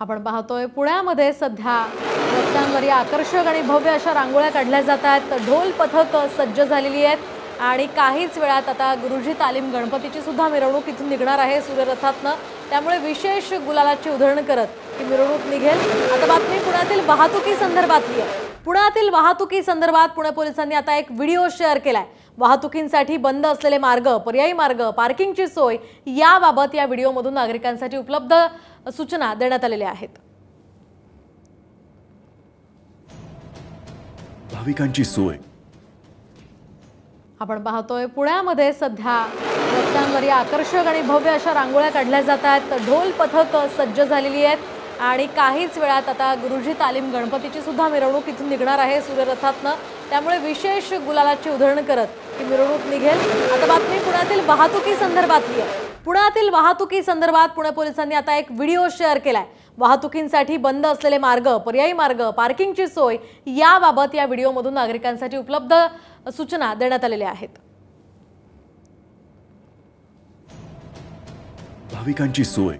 आपण पाहतोय पुण्यामध्ये सध्या रस्त्यांवर आकर्षक आणि भव्य अशा रांगोळ्या काढल्या जात आहेत। ढोल पथक सज्ज झालेली आहेत आणि काहीच वेळात आता गुरुजी तालीम गणपतीची सुद्धा मिरवणूक इथून निघणार आहे सूर्यरथातनं। त्यामुळे विशेष गुलालाची उधळण करत ही मिरवणूक निघेल। आता बातमी पुण्यातील वाहतुकी संदर्भातली आहे। पुण्यातील वाहतुकी संदर्भात पुणे पोलिसांनी आता एक व्हिडिओ शेअर केलाय। वाहतुकींसाठी बंद असलेले मार्ग, पर्यायी मार्ग, पार्किंगची सोय याबाबत या व्हिडिओमधून नागरिकांसाठी उपलब्ध सूचना देण्यात आलेल्या आहेत। भाविकांची सोय आपण पाहतोय पुण्यामध्ये सध्या रस्त्यांवर आकर्षक आणि भव्य अशा रांगोळ्या काढल्या जात आहेत। ढोल पथक सज्ज झालेली आहेत आणि काहीच वेळात आता गुरुजी तालीम गणपतीची सुद्धा मिरवणूक इथून निघणार आहे सूर्यरथातनं। त्यामुळे विशेष गुलालाची उधळण करत ही मिरवणूक निघेल। आता बातमी पुण्यातील वाहतुकी संदर्भातली आहे। पुण्यातील वाहतुकी संदर्भात पुणे पोलिसांनी आता एक व्हिडिओ शेअर केलाय। वाहतुकींसाठी बंद असलेले मार्ग, पर्यायी मार्ग, पार्किंगची सोय याबाबत या व्हिडिओमधून नागरिकांसाठी उपलब्ध सूचना देण्यात आलेल्या आहेत। भाविकांची सोय